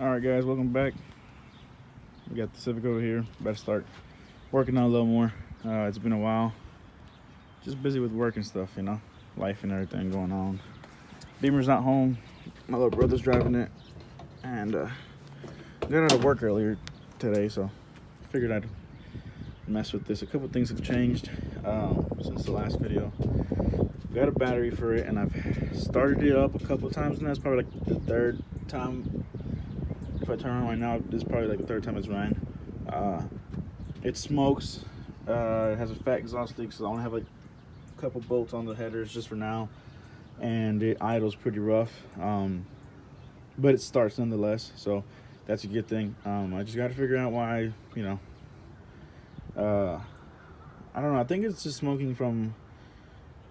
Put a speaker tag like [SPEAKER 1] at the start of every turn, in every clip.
[SPEAKER 1] Alright guys, welcome back. We got the Civic over here. About to start working on a little more. It's been a while. Just busy with work and stuff, you know. Life and everything going on. Beamer's not home. My little brother's driving it. And got out of work earlier today, so figured I'd mess with this. A couple things have changed since the last video. Got a battery for it, and I've started it up a couple times now. It's probably like the third time. If I turn on right now, this is probably like the third time it's ran. It smokes. It has a fat exhaust leak, so I only have like a couple bolts on the headers just for now, and it idles pretty rough, but it starts nonetheless, so that's a good thing. I just got to figure out why, you know. I don't know. I think it's just smoking from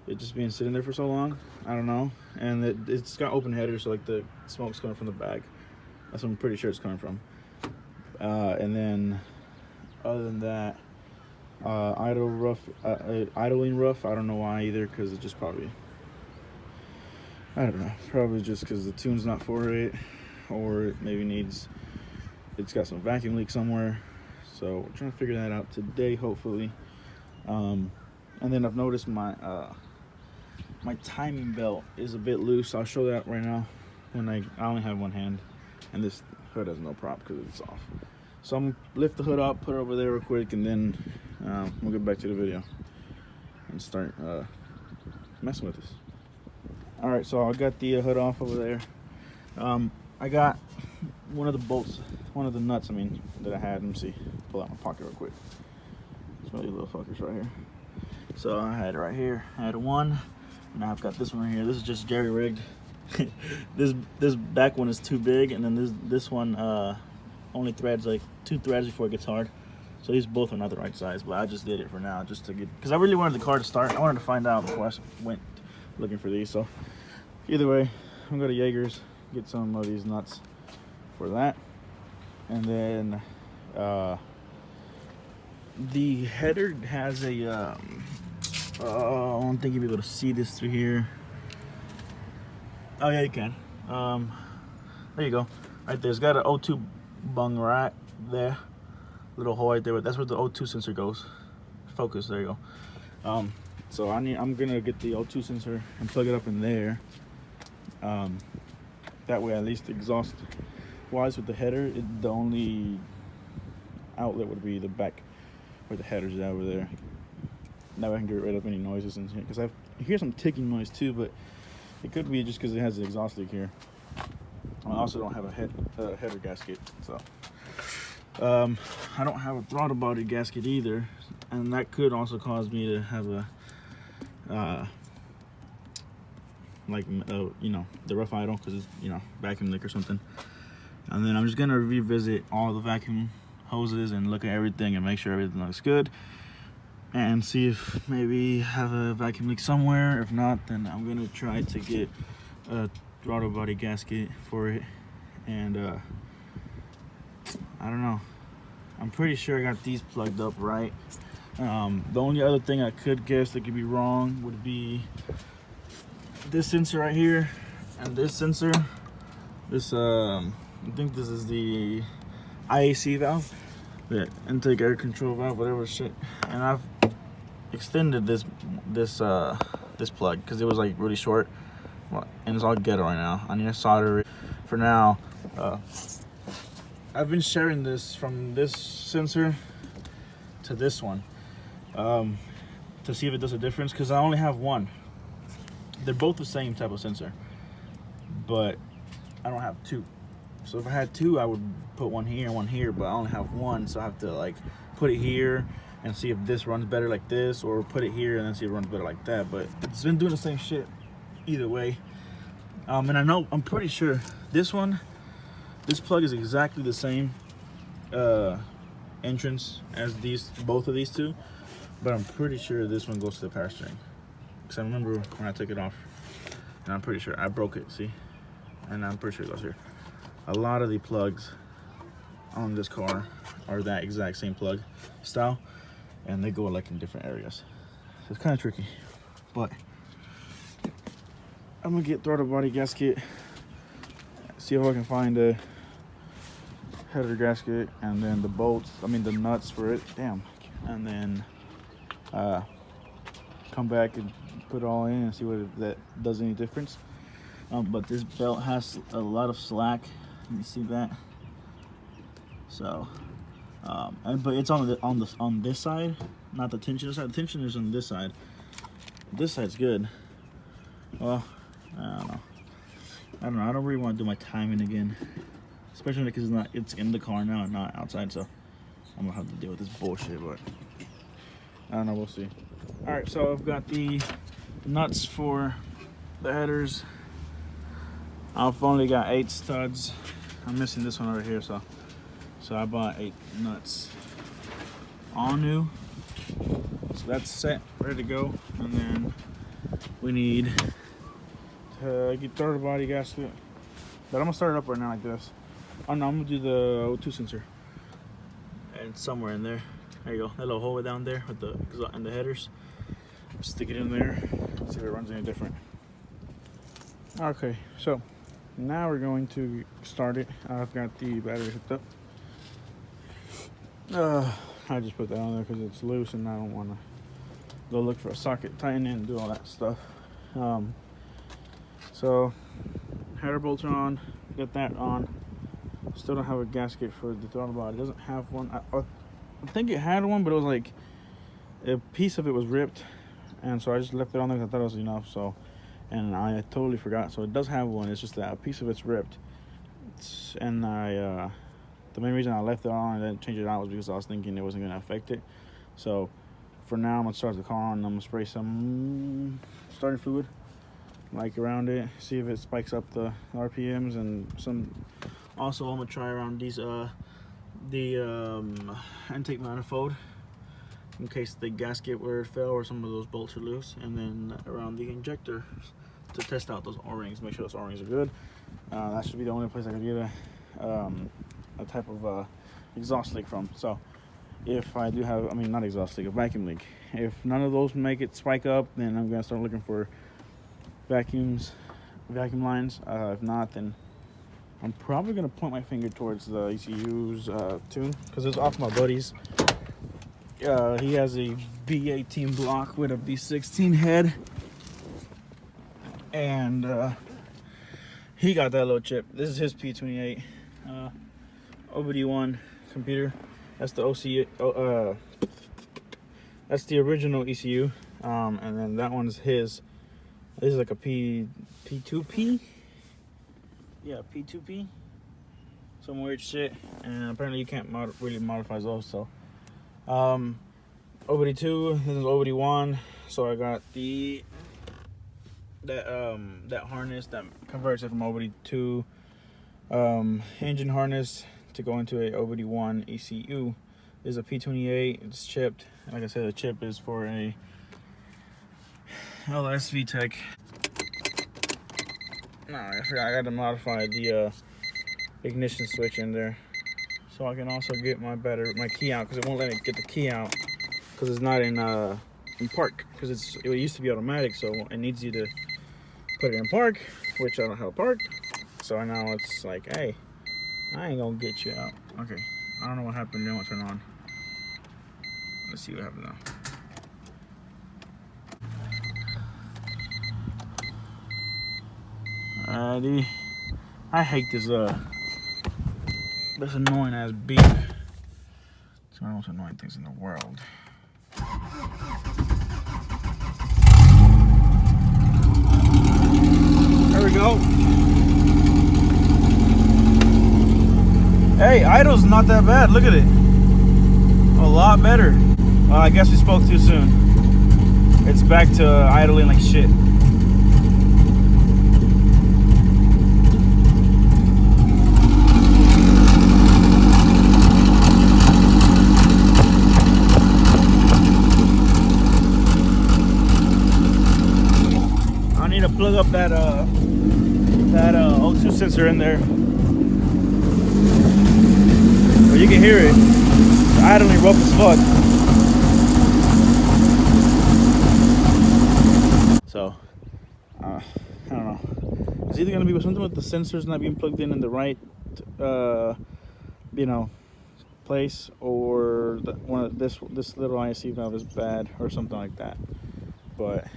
[SPEAKER 1] it just being sitting there for so long. I don't know. And it's got open headers, so like the smoke's coming from the back. That's what I'm pretty sure it's coming from. And then, other than that, idling rough. I don't know why either, because it just probably, I don't know. Probably just because the tune's not for it, or it maybe it's got some vacuum leak somewhere. So we're trying to figure that out today, hopefully. And then I've noticed my timing belt is a bit loose. I'll show that right now. When I only have one hand, and this hood has no prop because it's off. So I'm gonna lift the hood up, put it over there real quick, and then we'll get back to the video and start messing with this. All right, so I got the hood off over there. I got one of the bolts, one of the nuts, that I had. Let me see, pull out my pocket real quick. It's one of these little fuckers right here. So I had it right here. I had one. Now I've got this one right here. This is just jerry rigged. this back one is too big, and then this one only threads like 2 threads before it gets hard. So these both are not the right size, but I just did it for now just to get, because I really wanted the car to start. I wanted to find out before I went looking for these. So either way, I'm gonna go to Jaeger's, get some of these nuts for that, and then the header has a I don't think you'll be able to see this through here. Oh yeah, you can. There you go. Right there. It's got an O2 bung right there. Little hole right there. That's where the O2 sensor goes. Focus. There you go. So I'm gonna get the O2 sensor and plug it up in there. That way, at least exhaust wise with the header, the only outlet would be the back where the header's at over there. That way I can get rid of any noises in here, because I hear some ticking noise too, but it could be just because it has the exhaust leak here. I also don't have a header gasket, so I don't have a throttle body gasket either, and that could also cause me to have a you know, the rough idle, because it's, you know, vacuum leak or something. And then I'm just gonna revisit all the vacuum hoses and look at everything and make sure everything looks good, and see if maybe have a vacuum leak somewhere. If not, then I'm gonna try to get a throttle body gasket for it. And I don't know, I'm pretty sure I got these plugged up right. The only other thing I could guess that could be wrong would be this sensor right here, and this sensor. This I think this is the IAC valve, the intake air control valve, whatever shit. And I've extended this plug because it was like really short, and it's all ghetto right now. I need to solder it for now. I've been sharing this from this sensor to this one to see if it does a difference, because I only have one. They're both the same type of sensor, but I don't have two. So if I had two, I would put one here and one here, but I only have one, so I have to like put it here and see if this runs better like this, or put it here and then see if it runs better like that. But it's been doing the same shit either way. And I'm pretty sure this plug is exactly the same entrance as both of these two, but I'm pretty sure this one goes to the power steering, because I remember when I took it off, and I'm pretty sure I broke it, see, and I'm pretty sure it goes here. A lot of the plugs on this car are that exact same plug style, and they go like in different areas, so it's kind of tricky. But I'm gonna get throttle body gasket, see if I can find a header gasket, and then the bolts, I mean the nuts for it, damn, and then come back and put it all in and see what if that does any difference. But this belt has a lot of slack. You see that? So, but it's on this side, not the tensioner side. The tensioner is on this side. This side's good. Well, I don't know. I don't really want to do my timing again, especially because it's in the car now and not outside. So I'm gonna have to deal with this bullshit. But I don't know. We'll see. All right. So I've got the nuts for the headers. I've only got 8 studs. I'm missing this one over here, so I bought 8 nuts. All new. So that's set, ready to go. And then we need to get throttle body gasket. But I'm gonna start it up right now like this. Oh no, I'm gonna do the O2 sensor. And somewhere in there. There you go. That little hole down there with the and the headers. Stick it in there. See if it runs any different. Okay, so now we're going to start it. I've got the battery hooked up. I just put that on there because it's loose and I don't want to go look for a socket, tighten it, and do all that stuff. So header bolts are on, get that on. Still don't have a gasket for the throttle body. It doesn't have one. I think it had one, but it was like a piece of it was ripped, and so I just left it on there because I thought it was enough. So, and I totally forgot. So it does have one. It's just that a piece of it's ripped. And the main reason I left it on and didn't change it out was because I was thinking it wasn't going to affect it. So for now, I'm going to start the car on and I'm going to spray some starting fluid like around it, see if it spikes up the RPMs, and some. Also, I'm going to try around these the intake manifold in case the gasket where it fell or some of those bolts are loose, and then around the injector to test out those O-rings, make sure those O-rings are good. That should be the only place I can get a type of exhaust leak from. So if I do have, I mean not exhaust leak, a vacuum leak. If none of those make it spike up, then I'm gonna start looking for vacuum lines. If not, then I'm probably gonna point my finger towards the ECU's tune, because it's off my buddy's. He has a B18 block with a B16 head, and he got that little chip. This is his P28 OBD1 computer. That's the OC. That's the original ECU, and then that one's his. This is like a P2P. Yeah, P2P. Some weird shit, and apparently you can't really modify those. So, OBD2. This is OBD1. So I got that harness that converts it from OBD2 engine harness to go into a OBD1 ECU. This is a P28. It's chipped. Like I said, the chip is for a LS VTEC. No, I forgot. I got to modify the ignition switch in there, so I can also get my key out, because it won't let me get the key out because it's not in park, because it used to be automatic, so it needs you to put it in park, which I don't have a park. So now it's like, hey, I ain't gonna get you out. Okay, I don't know what happened. Then I'll turn on. Let's see what happened now. Alrighty. I hate this annoying ass beep. It's one of the most annoying things in the world. There we go. Hey, idle's not that bad. Look at it. A lot better. I guess we spoke too soon. It's back to idling like shit. I need to plug up that O2 sensor in there. You can hear it. It's idling rough as fuck. So, I don't know. It's either gonna be something with the sensors not being plugged in the right you know, place, or one of this little ISC valve is bad or something like that. But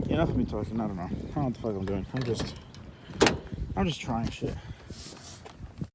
[SPEAKER 1] enough of me talking. I don't know. I don't know what the fuck I'm doing. I'm just trying shit.